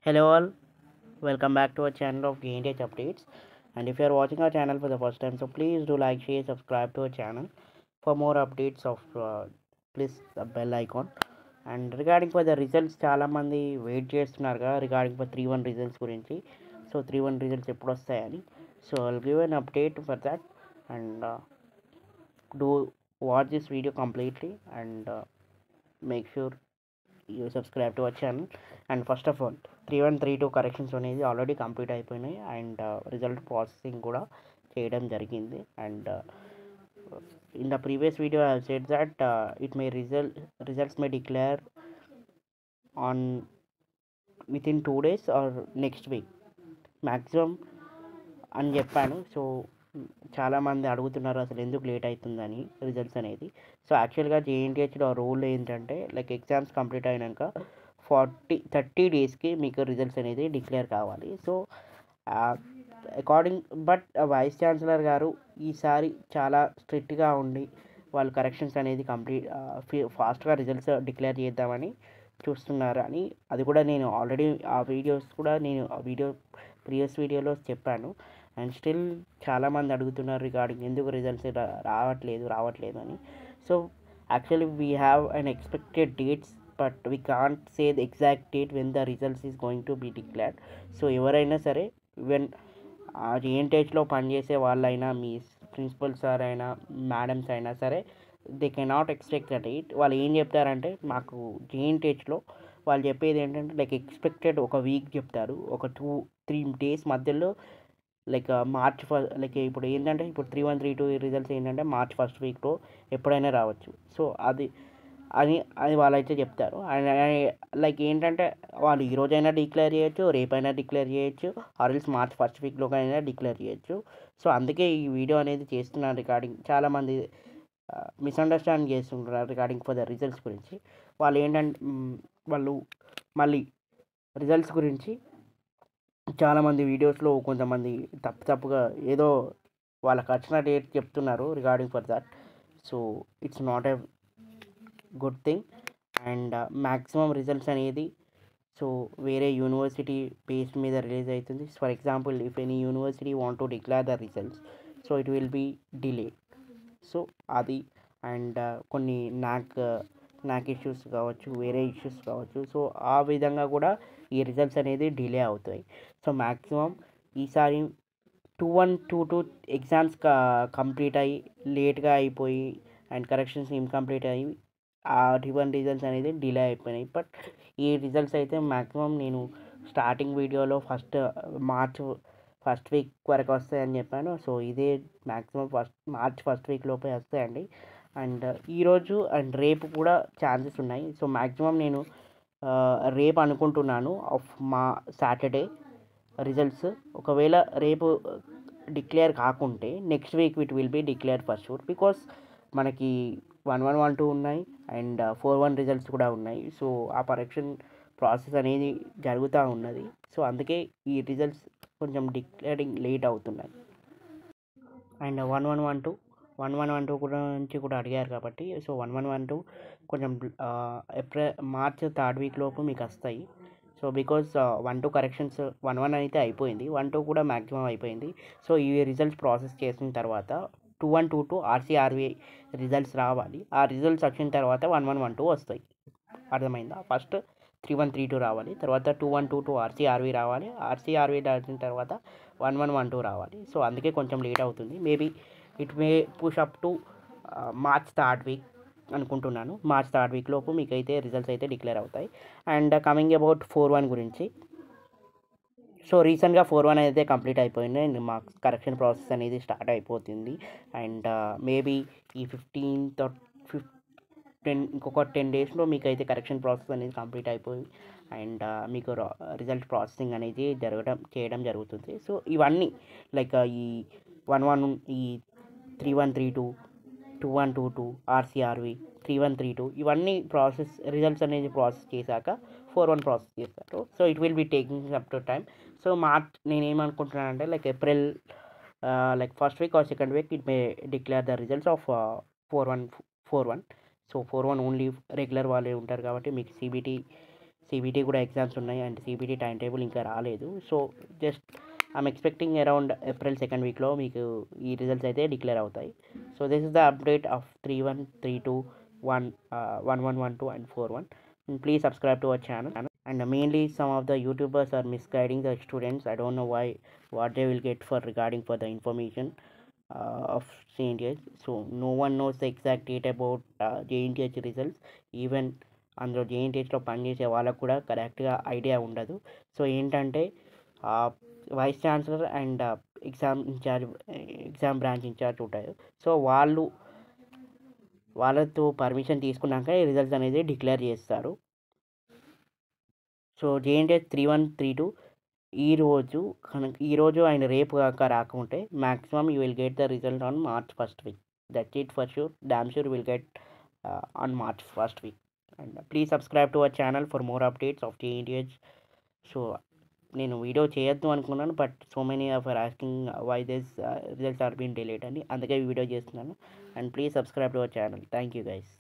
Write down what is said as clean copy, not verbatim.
Hello all, welcome back to our channel of Gain Tech Updates. And if you are watching our channel for the first time, so please do like, share, subscribe to our channel for more updates of please the bell icon. And regarding for the results, చాలా మంది wait చేస్తున్నారుగా regarding for 3-1 results గురించి. So 3-1 results ఎప్పుడు వస్తాయని. So I'll give an update for that and do watch this video completely and make sure you subscribe to our channel. And first of all 3132 corrections అనేది already complete అయిపోయినాయి and result processing కూడా చేయడం జరిగింది. And in the previous video I said that it may results may declare on within 2 days or next week maximum అని చెప్పాను. So చాలామంది అడుగుతున్నారు అసలు ఎందుకు లేట్ అవుతుందని రిజల్ట్స్ అనేది. సో యాక్చువల్గా జేఎన్టీహెచ్లో రూల్ ఏంటంటే లైక్ ఎగ్జామ్స్ కంప్లీట్ అయినాక 30 డేస్కి మీకు రిజల్ట్స్ అనేది డిక్లేర్ కావాలి. So according but vice chancellor గారు ఈసారి చాలా స్ట్రిక్ట్గా ఉండి వాళ్ళు కరెక్షన్స్ అనేది ఫాస్ట్గా రిజల్ట్స్ డిక్లేర్ చేద్దామని చూస్తున్నారు అని అది కూడా నేను ఆల్రెడీ ఆ వీడియోస్ కూడా నేను ప్రీవియస్ వీడియోలో చెప్పాను. అండ్ స్టిల్ చాలామంది అడుగుతున్నారు రిగార్డింగ్ ఎందుకు రిజల్ట్స్ రావట్లేదు అని. So actually we have an expected dates but we can't say the exact date when the results is going to be declared. So ఎవరైనా సరే ఈవెన్ జేఎన్టీహెచ్లో పనిచేసే వాళ్ళైనా మీ ప్రిన్సిపల్ సార్ అయినా మేడమ్స్ అయినా సరే they cannot expect the date. వాళ్ళు ఏం చెప్తారంటే మాకు జేఎన్టీహెచ్లో వాళ్ళు చెప్పేది ఏంటంటే లైక్ ఎక్స్పెక్టెడ్ ఒక వీక్ చెప్తారు, ఒక 2-3 days మధ్యలో లైక్ మార్చ్ లైక్ ఇప్పుడు ఏంటంటే ఇప్పుడు 3132 రిజల్ట్స్ ఏంటంటే మార్చ్ ఫస్ట్ వీక్లో ఎప్పుడైనా రావచ్చు. సో అది వాళ్ళైతే చెప్తారు. లైక్ ఏంటంటే వాళ్ళు ఈరోజైనా డిక్లేర్ చేయొచ్చు, రేపైనా డిక్లేర్ చేయొచ్చు, ఆర్ఎల్స్ మార్చ్ ఫస్ట్ వీక్లోకైనా డిక్లేర్ చేయొచ్చు. సో అందుకే ఈ వీడియో అనేది చేస్తున్నాను. రిగార్డింగ్ చాలామంది మిస్అండర్స్టాండింగ్ చేస్తుంటారు రిగార్డింగ్ ఫర్ ద రిజల్ట్స్ గురించి. వాళ్ళు ఏంటంటే వాళ్ళు మళ్ళీ రిజల్ట్స్ గురించి చాలామంది వీడియోస్లో కొంతమంది తప్పుగా ఏదో వాళ్ళకి వచ్చిన డేట్ చెప్తున్నారు regarding for that. So it's not a good thing. And maximum results అనేది సో వేరే యూనివర్సిటీ బేస్ మీద రిలీజ్ అవుతుంది. For example if any university want to declare the results so it will be delay. So అది and కొన్ని నాకు issues కావచ్చు, వేరే issues కావచ్చు. సో ఆ విధంగా కూడా ఈ రిజల్ట్స్ అనేది డిలే అవుతాయి. సో మ్యాక్సిమం ఈసారి 2122 ఎగ్జామ్స్ కంప్లీట్ అయ్యి లేట్గా అయిపోయి అండ్ కరెక్షన్స్ ఇన్కంప్లీట్ అయ్యి ఆ 31 రిజల్ట్స్ అనేది డిలే అయిపోయినాయి. బట్ ఈ రిజల్ట్స్ అయితే మ్యాక్సిమం నేను స్టార్టింగ్ వీడియోలో మార్చ్ ఫస్ట్ వీక్ వరకు వస్తాయని చెప్పాను. సో ఇదే మ్యాక్సిమం మార్చ్ ఫస్ట్ వీక్ లోపే వస్తాయండి. అండ్ ఈరోజు అండ్ రేపు కూడా ఛాన్సెస్ ఉన్నాయి. సో మ్యాక్సిమం నేను రేపు అనుకుంటున్నాను ఆఫ్ మా సాటర్డే రిజల్ట్స్. ఒకవేళ రేపు డిక్లేర్ కాకుంటే next week it will be declare for sure. Because మనకి 1112 ఉన్నాయి అండ్ 41 రిజల్ట్స్ కూడా ఉన్నాయి. సో ఆ కరెక్షన్ ప్రాసెస్ అనేది జరుగుతూ ఉన్నది. సో అందుకే ఈ రిజల్ట్స్ కొంచెం డిక్లేరింగ్ లేట్ అవుతున్నాయి. అండ్ 1112 గురించి కూడా అడిగారు కాబట్టి సో 1112 కొంచెం మార్చ్ థర్డ్ వీక్ లోపు మీకు వస్తాయి. సో బికాజ్ 1-2 కరెక్షన్స్ 11 అయితే అయిపోయింది, 1-2 కూడా మ్యాక్సిమం అయిపోయింది. సో ఈ రిజల్ట్స్ ప్రాసెస్ చేసిన తర్వాత 2122 ఆర్సీఆర్వి రిజల్ట్స్ రావాలి. ఆ రిజల్ట్స్ వచ్చిన తర్వాత 1112 వస్తాయి. అర్థమైందా? ఫస్ట్ 3132 రావాలి, తర్వాత 2122 ఆర్సీఆర్వి రావాలి, ఆర్సీఆర్వి వచ్చిన తర్వాత 1112 రావాలి. సో అందుకే కొంచెం లేట్ అవుతుంది. Maybe it may push up to March third week అనుకుంటున్నాను. మార్చ్ థర్డ్ వీక్ లోపు మీకు అయితే రిజల్ట్స్ అయితే డిక్లేర్ అవుతాయి. అండ్ కమింగ్ అబౌట్ 4-1 గురించి, సో రీసెంట్గా 4-1 అయితే కంప్లీట్ అయిపోయింది అండ్ మా కరెక్షన్ ప్రాసెస్ అనేది స్టార్ట్ అయిపోతుంది. అండ్ మేబీ ఈ 15th or 10 ఇంకొక 10 daysలో మీకు అయితే కరెక్షన్ ప్రాసెస్ అనేది కంప్లీట్ అయిపోయి అండ్ మీకు రిజల్ట్ ప్రాసెసింగ్ అనేది చేయడం జరుగుతుంది. సో ఇవన్నీ లైక్ ఈ 11 ఈ 3132 2122 ఆర్సీఆర్వి 3132 ఇవన్నీ ప్రాసెస్ రిజల్ట్స్ అనేది ప్రాసెస్ చేశాక 4-1 ప్రాసెస్ చేస్తారు. So it will be taking up to time. So March నేనేమనుకుంటున్నానంటే like April like first week or second week it may declare the results of 4-1. So 4-1 only regular వాళ్ళే ఉంటారు కాబట్టి మీకు CBT కూడా exams ఉన్నాయి and CBT time table ఇంకా రాలేదు. So just I'm expecting around April second వీక్లో మీకు ఈ రిజల్ట్స్ అయితే డిక్లేర్ అవుతాయి. So this is the update of 3-1, 3-2, 1-1-1-2 and 4-1. And please subscribe to our channel. And mainly some of the YouTubers are misguiding the students. I don't know why, what they will get for regarding for the information of JNTH. So no one knows the exact date about JNTH results. Even అందులో జేఎన్టీహెచ్లో పనిచేసే వాళ్ళకు కూడా కరెక్ట్గా idea ఉండదు. So ఏంటంటే vice chancellor and exam branch in charge ఉంటారు. So వాళ్ళతో permission తీసుకున్నాక రిజల్ట్స్ అనేది డిక్లేర్ చేస్తారు. సో జేఎన్టీహెచ్ 3-1, 3-2 ఈరోజు ఆయన రేపు కాక రాకుంటే maximum you will get the result on March 1st week. That's it for sure. Damn sure will get on March 1st week. And please subscribe to our channel for more updates of JNTH. So నేను video చేయొద్దు అనుకున్నాను, but so many of are asking why this results are been delayed అని, అందుకే video చేస్తున్నాను. And please subscribe to our channel. Thank you guys.